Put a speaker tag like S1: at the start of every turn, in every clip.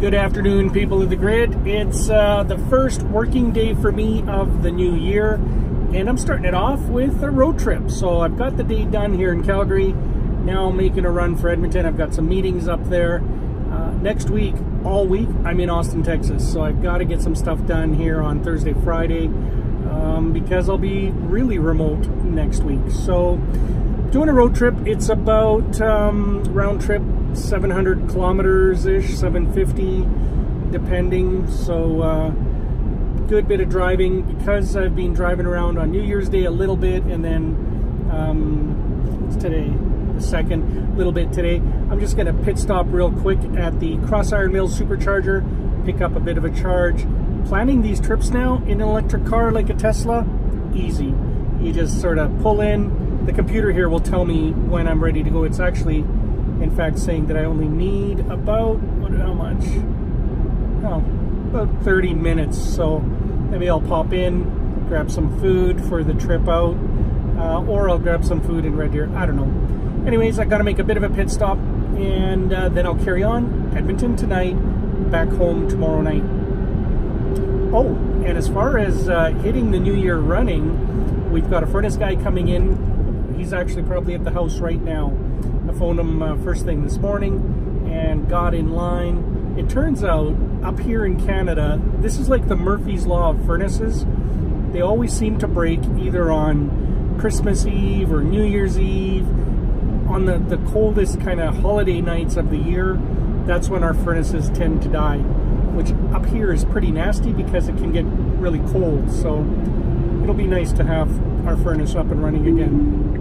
S1: Good afternoon, people of the grid. It's the first working day for me of the new year, and I'm starting it off with a road trip. So I've got the day done here in Calgary. Now I'm making a run for Edmonton. I've got some meetings up there. Next week, all week, I'm in Austin, Texas. So I've got to get some stuff done here on Thursday, Friday, because I'll be really remote next week. So doing a road trip, it's about round trip 700 kilometers-ish, 750 depending. So good bit of driving because I've been driving around on New Year's Day a little bit, and then it's today, the second, little bit today. I'm just gonna pit stop real quick at the Cross Iron Mills supercharger, pick up a bit of a charge. Planning these trips now in an electric car like a Tesla, easy. You just sort of pull in. The computer here will tell me when I'm ready to go. It's actually, in fact, saying that I only need about, how much? Oh, about 30 minutes. So maybe I'll pop in, grab some food for the trip out, or I'll grab some food in Red Deer. I don't know. Anyways, I got to make a bit of a pit stop, and then I'll carry on. Edmonton tonight, back home tomorrow night. Oh, and as far as hitting the new year running, we've got a furnace guy coming in. He's actually probably at the house right now. I phoned him first thing this morning and got in line. It turns out up here in Canada, this is like the Murphy's Law of furnaces. They always seem to break either on Christmas Eve or New Year's Eve. On the coldest kind of holiday nights of the year, that's when our furnaces tend to die, which up here is pretty nasty because it can get really cold. So it'll be nice to have our furnace up and running again.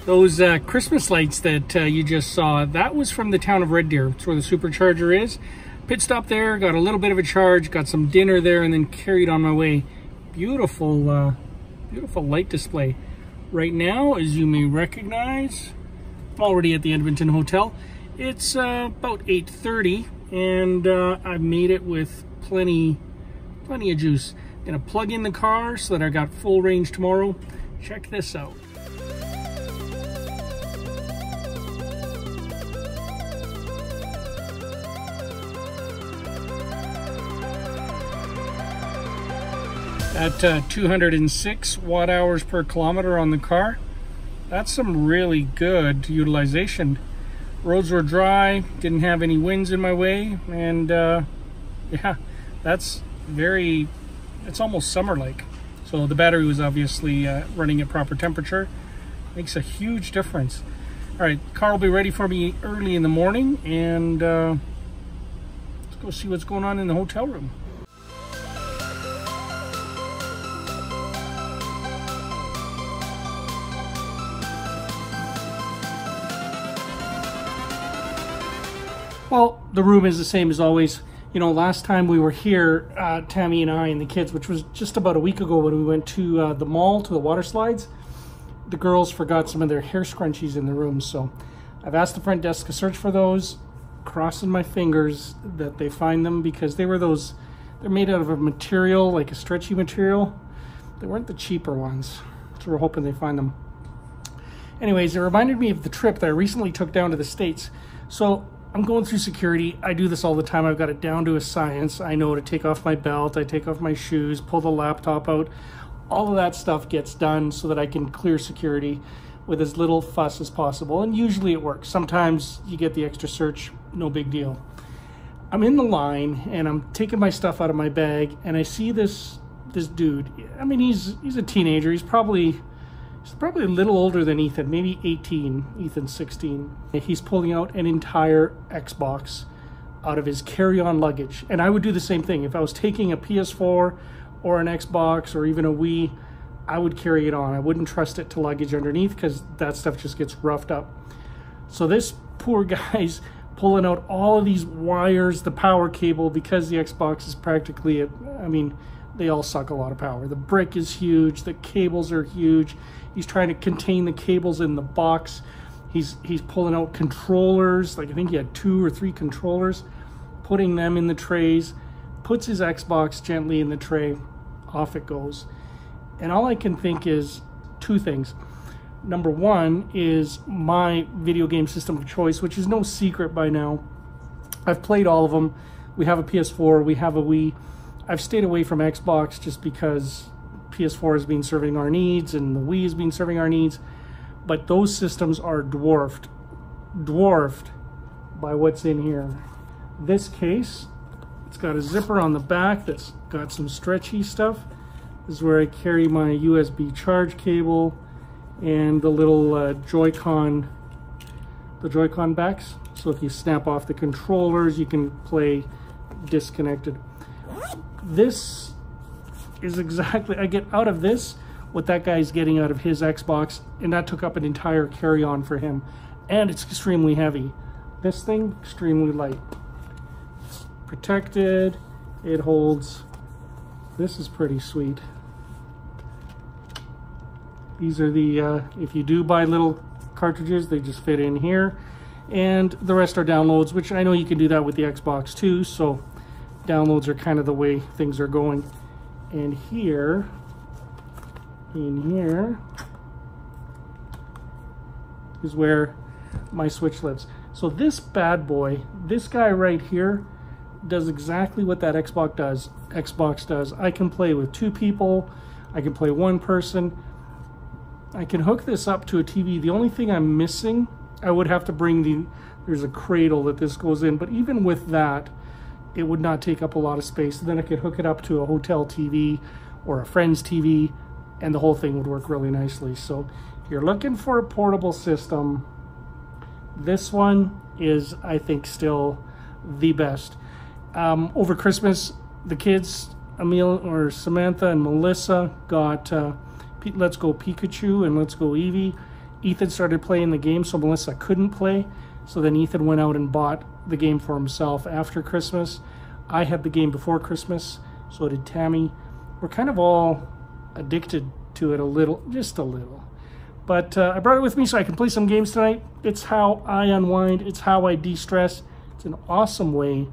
S1: Those Christmas lights that you just saw, that was from the town of Red Deer. It's where the supercharger is. Pit stop there, got a little bit of a charge, got some dinner there, and then carried on my way. Beautiful, beautiful light display. Right now, as you may recognize, I'm already at the Edmonton Hotel. It's about 8:30, and I've made it with plenty of juice. Gonna plug in the car so that I got full range tomorrow. Check this out. At 206 watt hours per kilometer on the car. That's some really good utilization. Roads were dry, didn't have any winds in my way, and yeah, it's almost summer-like. So the battery was obviously running at proper temperature. Makes a huge difference. All right, car will be ready for me early in the morning, and let's go see what's going on in the hotel room. Well, the room is the same as always. You know, last time we were here, Tammy and I and the kids, which was just about a week ago when we went to the mall, to the water slides, the girls forgot some of their hair scrunchies in the room. So I've asked the front desk to search for those, crossing my fingers that they find them, because they're made out of a material, like a stretchy material. They weren't the cheaper ones. So we're hoping they find them. Anyways, it reminded me of the trip that I recently took down to the States. So I'm going through security. I do this all the time. I've got it down to a science. I know to take off my belt, I take off my shoes, pull the laptop out. All of that stuff gets done so that I can clear security with as little fuss as possible. And usually it works. Sometimes you get the extra search, no big deal. I'm in the line and I'm taking my stuff out of my bag, and I see this dude. I mean, he's a teenager. He's probably a little older than Ethan, maybe 18, Ethan's 16. He's pulling out an entire Xbox out of his carry-on luggage. And I would do the same thing. If I was taking a PS4 or an Xbox or even a Wii, I would carry it on. I wouldn't trust it to luggage underneath, because that stuff just gets roughed up. So this poor guy's pulling out all of these wires, the power cable, because the Xbox is practically, I mean, they all suck a lot of power. The brick is huge, the cables are huge. He's trying to contain the cables in the box. He's pulling out controllers, like I think he had 2 or 3 controllers, putting them in the trays, puts his Xbox gently in the tray, off it goes. And all I can think is 2 things. Number 1 is my video game system of choice, which is no secret by now. I've played all of them. We have a PS4, we have a Wii. I've stayed away from Xbox just because PS4 has been serving our needs and the Wii has been serving our needs. But those systems are dwarfed by what's in here. This case, it's got a zipper on the back that's got some stretchy stuff. This is where I carry my USB charge cable and the little Joy-Con backs. So if you snap off the controllers, you can play disconnected. This is exactly, I get out of this what that guy's getting out of his Xbox, and that took up an entire carry-on for him. And it's extremely heavy. This thing, extremely light. It's protected, it holds. This is pretty sweet. These are the, if you do buy little cartridges, they just fit in here. And the rest are downloads, which I know you can do that with the Xbox too, so downloads are kind of the way things are going. And here, in here, is where my Switch lives. So this bad boy, this guy right here, does exactly what that Xbox does. I can play with 2 people, I can play 1 person, I can hook this up to a TV. The only thing I'm missing, I would have to bring there's a cradle that this goes in, but even with that, it would not take up a lot of space. Then I could hook it up to a hotel TV or a friend's TV, and the whole thing would work really nicely. So if you're looking for a portable system, this one is, I think, still the best. Over Christmas, the kids, Samantha and Melissa, got Let's Go Pikachu and Let's Go Eevee. Ethan started playing the game, so Melissa couldn't play. So then Ethan went out and bought the game for himself after Christmas. I had the game before Christmas, so did Tammy. We're kind of all addicted to it a little, just a little. But I brought it with me so I can play some games tonight. It's how I unwind. It's how I de-stress. It's an awesome way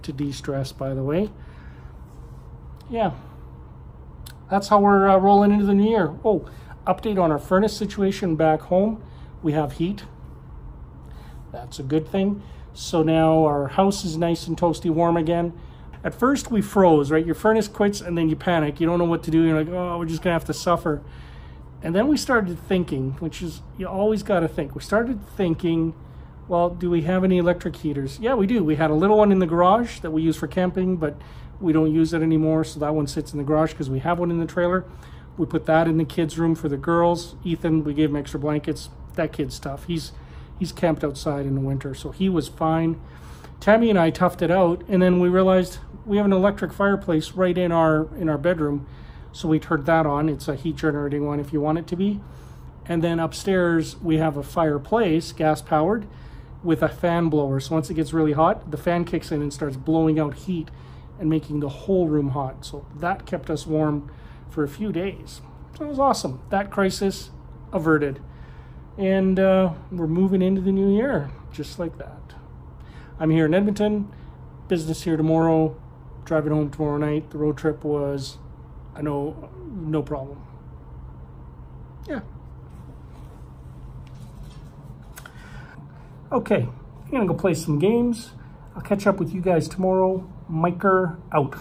S1: to de-stress, by the way. Yeah. That's how we're rolling into the new year. Oh, update on our furnace situation back home. We have heat. That's a good thing. So now our house is nice and toasty warm again. At first we froze, right? Your furnace quits and then you panic. You don't know what to do. You're like, oh, we're just gonna have to suffer. And then we started thinking, which is, you always gotta think. We started thinking, well, do we have any electric heaters? Yeah, we do. We had a little one in the garage that we use for camping, but we don't use it anymore. So that one sits in the garage because we have one in the trailer. We put that in the kids' room for the girls. Ethan, we gave him extra blankets. That kid's tough. He's camped outside in the winter, so he was fine. Tammy and I toughed it out, and then we realized we have an electric fireplace right in our bedroom, so we turned that on. It's a heat generating one if you want it to be. And then upstairs we have a fireplace, gas powered, with a fan blower. So once it gets really hot, the fan kicks in and starts blowing out heat and making the whole room hot. So that kept us warm for a few days. So it was awesome. That crisis averted. And we're moving into the new year, just like that. I'm here in Edmonton, business here tomorrow, driving home tomorrow night. The road trip was, I know, no problem. Yeah. Okay, I'm gonna go play some games. I'll catch up with you guys tomorrow. Miker out.